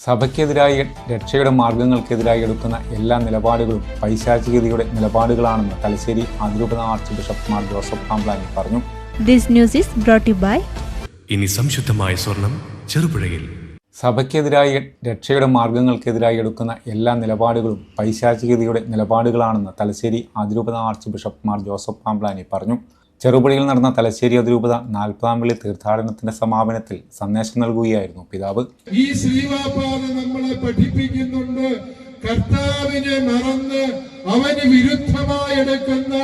സഭയ്ക്കെതിരായി രക്ഷയുടെ മാർഗങ്ങൾക്കെതിരായി എടുക്കുന്ന എല്ലാ നിലപാടുകളും പൈശാചികതയുടെ നിലപാടുകളാണെന്ന് തലശ്ശേരി അതിരൂപത arch bishop Mar Joseph Pamplany പറഞ്ഞു. This news is brought to you by ഇനി സംശുദ്ധമായ സ്വർണം ചെറുപുഴയിൽ. സഭയ്ക്കെതിരായി രക്ഷയുടെ മാർഗങ്ങൾക്കെതിരായി എടുക്കുന്ന എല്ലാ നിലപാടുകളും പൈശാചികതയുടെ നിലപാടുകളാണെന്ന് തലശ്ശേരി അതിരൂപത arch bishop Mar Joseph Pamplany പറഞ്ഞു. ചെറുപുഴയിൽ നടന്ന തലശ്ശേരി അതിരൂപത 40-ാം വെള്ളി തീർത്ഥാടനത്തിന്റെ സമാപനത്തിൽ സന്ദേശം നൽകുകയായിരുന്നു പിതാവ്. ഈ ശ്രീവാപാത നമ്മളെ പഠിപ്പിക്കുന്നുണ്ട്. കർത്താവിനെ മറന്ന് അവന് വിരുദ്ധമായെടുക്കുന്ന,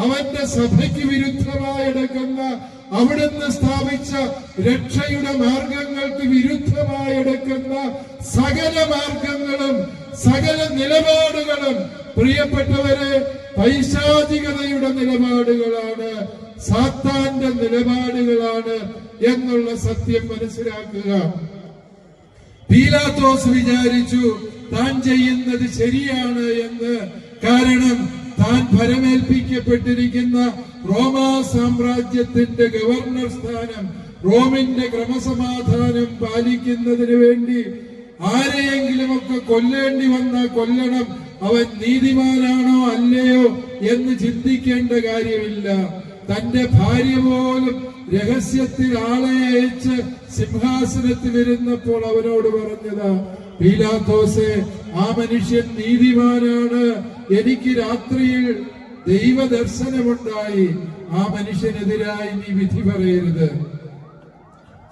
അവന്റെ സഭയ്ക്ക് വിരുദ്ധമായെടുക്കുന്ന, അവിടുന്ന് സ്ഥാപിച്ച രക്ഷയുടെ മാർഗങ്ങൾക്ക് വിരുദ്ധമായെടുക്കുന്ന സകല മാർഗങ്ങളും സകല നിലപാടുകളും പ്രിയപ്പെട്ടവരെ പൈശാചികതയുടെ നിലപാടുകളാണ്, സാത്താന്റെ നിലപാടുകളാണ് എന്നുള്ള സത്യം മനസ്സിലാക്കുക. പീലാത്തോസ് വിചാരിച്ചു താൻ ചെയ്യുന്നത് ശരിയാണ് എന്ന്. കാരണം താൻ ഫലമേൽപ്പിക്കപ്പെട്ടിരിക്കുന്ന റോമാ സാമ്രാജ്യത്തിന്റെ ഗവർണർ സ്ഥാനം, റോമിന്റെ ക്രമസമാധാനം പാലിക്കുന്നതിന് വേണ്ടി ആരെയെങ്കിലുമൊക്കെ കൊല്ലേണ്ടി വന്നാൽ കൊല്ലണം. അവൻ നീതിമാനാണോ അല്ലയോ എന്ന് ചിന്തിക്കേണ്ട കാര്യമില്ല. തന്റെ ഭാര്യ പോലും രഹസ്യത്തിൽ ആളെ അയച്ച് സിംഹാസനത്തിൽ ഇരുന്നപ്പോൾ അവനോട് പറഞ്ഞതാ, പീലാത്തോസേ, ആ മനുഷ്യൻ നീതിമാനാണ്, എനിക്ക് രാത്രിയിൽ ദൈവദർശനമുണ്ടായി, ആ മനുഷ്യനെതിരായി നീ വിധി പറയരുത്.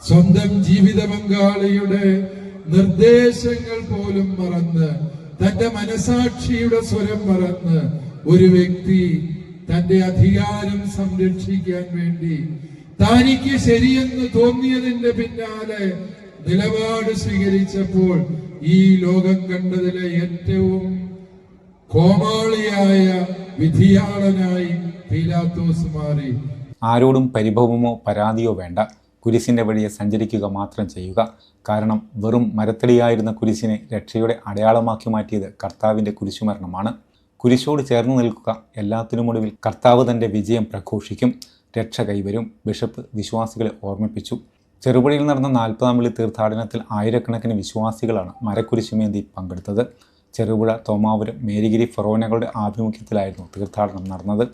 സ്വന്തം ജീവിത പങ്കാളിയുടെ നിർദ്ദേശങ്ങൾ പോലും മറന്ന്, തന്റെ മനസാക്ഷിയുടെ സ്വരം മറന്ന് ഒരു വ്യക്തി തന്റെ അധികാരം സംരക്ഷിക്കാൻ വേണ്ടി തനിക്ക് ശരിയെന്ന് തോന്നിയതിന്റെ പിന്നാലെ നിലപാട് സ്വീകരിച്ചപ്പോൾ ഈ ലോകം കണ്ടതിലെ ഏറ്റവും കോമാളിയായ വിധിയാളനായി പീലാത്തോസ് മാറി. ആരോടും പരിഭവമോ പരാതിയോ വേണ്ട, കുരിശിന്റെ വഴിയെ സഞ്ചരിക്കുക മാത്രം ചെയ്യുക. കാരണം വെറും മരത്തടിയായിരുന്ന കുരിശിനെ രക്ഷയുടെ അടയാളമാക്കി മാറ്റിയത് കർത്താവിൻ്റെ കുരിശുമരണമാണ്. കുരിശോട് ചേർന്ന് നിൽക്കുക, എല്ലാത്തിനുമൊടുവിൽ കർത്താവ് തൻ്റെ വിജയം പ്രഘോഷിക്കും, രക്ഷ കൈവരും, ബിഷപ്പ് വിശ്വാസികളെ ഓർമ്മിപ്പിച്ചു. ചെറുപുഴയിൽ നടന്ന 40-ാം വെള്ളി തീർത്ഥാടനത്തിൽ ആയിരക്കണക്കിന് വിശ്വാസികളാണ് മരക്കുരിശുമേന്തി പങ്കെടുത്തത്. ചെറുപുഴ, തോമാപുരം, മേരിഗിരി ഫൊറോനകളുടെ ആഭിമുഖ്യത്തിലായിരുന്നു തീർത്ഥാടനം നടന്നത്.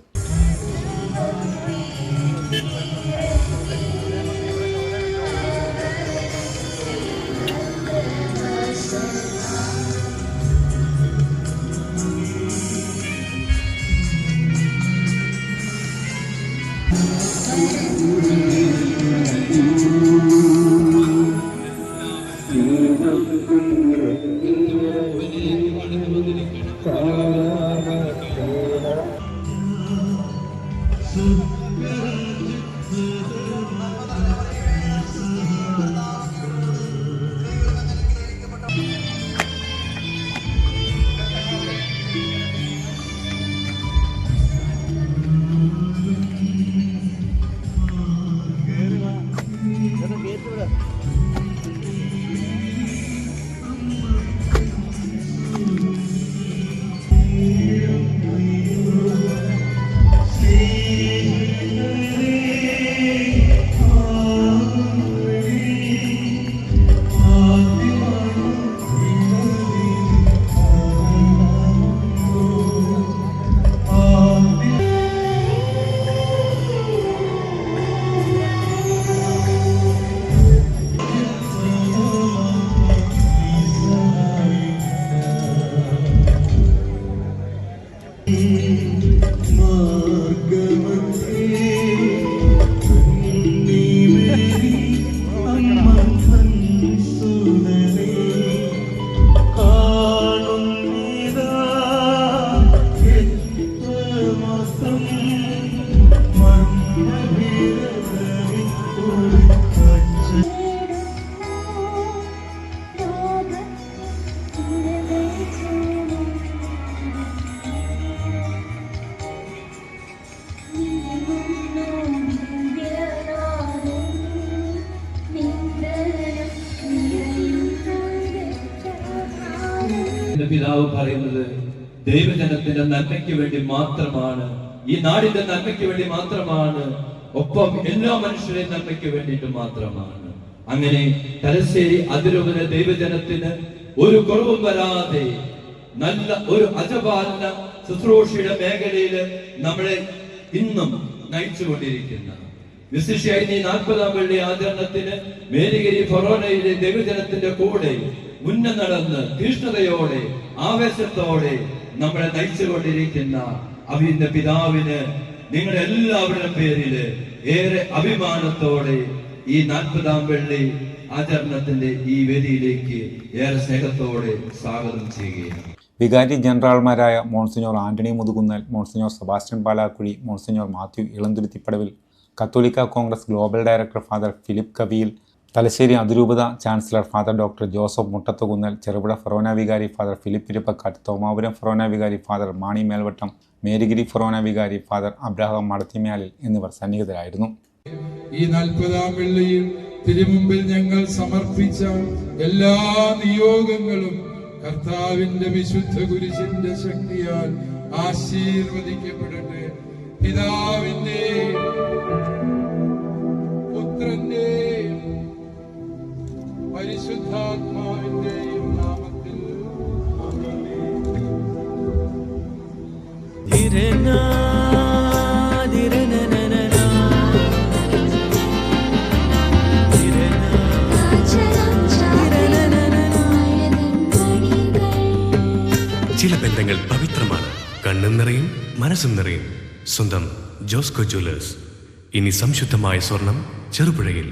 പിതാവ് പറയുന്നത് ദൈവജനത്തിന്റെ നന്മയ്ക്ക് വേണ്ടി മാത്രമാണ്, ഈ നാടിന്റെ നന്മയ്ക്ക് വേണ്ടി മാത്രമാണ്, ഒപ്പം എല്ലാ മനുഷ്യരെയും നന്മയ്ക്ക് വേണ്ടിയിട്ട് മാത്രമാണ്. അങ്ങനെ തലശ്ശേരി അതിരൂപത ദൈവജനത്തിന് ഒരു കുറവും വരാതെ നല്ല ഒരു അജപാലന ശുശ്രൂഷയുടെ മേഖലയിൽ നമ്മളെ ഇന്നും നയിച്ചുകൊണ്ടിരിക്കുന്ന വിശിഷ്യായി ഈ 40-ാം വെള്ളി ആചരണത്തിന് മേരിഗിരി ഫൊറോനയിലെ ദൈവജനത്തിന്റെ കൂടെ മുന്നേ നടന്ന് തീഷ്ണതയോടെ ആവേശത്തോടെ നമ്മളെ നയിച്ചുകൊണ്ടിരിക്കുന്ന അഭിന്ന പിതാവിന് നിങ്ങളുടെ എല്ലാവരുടെയും പേരില് ഏറെ അഭിമാനത്തോടെ ഈ 40-ാം വെള്ളി ആചരണത്തിന്റെ ഈ വേദിയിലേക്ക് ഏറെ സ്നേഹത്തോടെ സ്വാഗതം ചെയ്യുകയാണ്. വികാരി ജനറൽമാരായ monsignor Antony Muthukunnel, monsignor Sebastian Palakuzhi, monsignor Mathew Elanthuruthippadavil, കത്തോലിക്ക Congress global director father Philip Kaviyil, Thalassery അതിരൂപത chancellor father doctor Joseph Muttathukunnel, Cherupuzha ഫൊറോന വികാരി ഫാദർ ഫിലിപ്പ് ഇരപ്പക്കാട്ട്, തോമാപുരം ഫൊറോന വികാരി ഫാദർ മാണി മേൽവട്ടം, മേരിഗിരി ഫൊറോന വികാരി ഫാദർ അബ്രഹാം മടത്തിമേലിൽ എന്നിവർ സന്നിഹിതരായിരുന്നു. ഈ 40-ാം വെള്ളിയിൽ തിരുമുമ്പിൽ ഞങ്ങൾ സമർപ്പിച്ച എല്ലാ നിയോഗങ്ങളും കർത്താവിന്റെ വിശുദ്ധ കുരിശിന്റെ ശക്തിയാൽ ആശീർവദിക്കപ്പെടട്ടെ. പിതാവിന്റെ പുത്രന്റെ പരിശുദ്ധാത്മാവിന്റെയും നാമത്തിൽ ചില ബന്ധങ്ങൾ പവിത്രമാണ്. കണ്ണും നിറയും മനസ്സും നിറയും. സ്വന്തം ജോസ്കോ ജ്വല്ലേഴ്സ്. ഇനി സംശുദ്ധമായ സ്വർണം ചെറുപുഴയിൽ.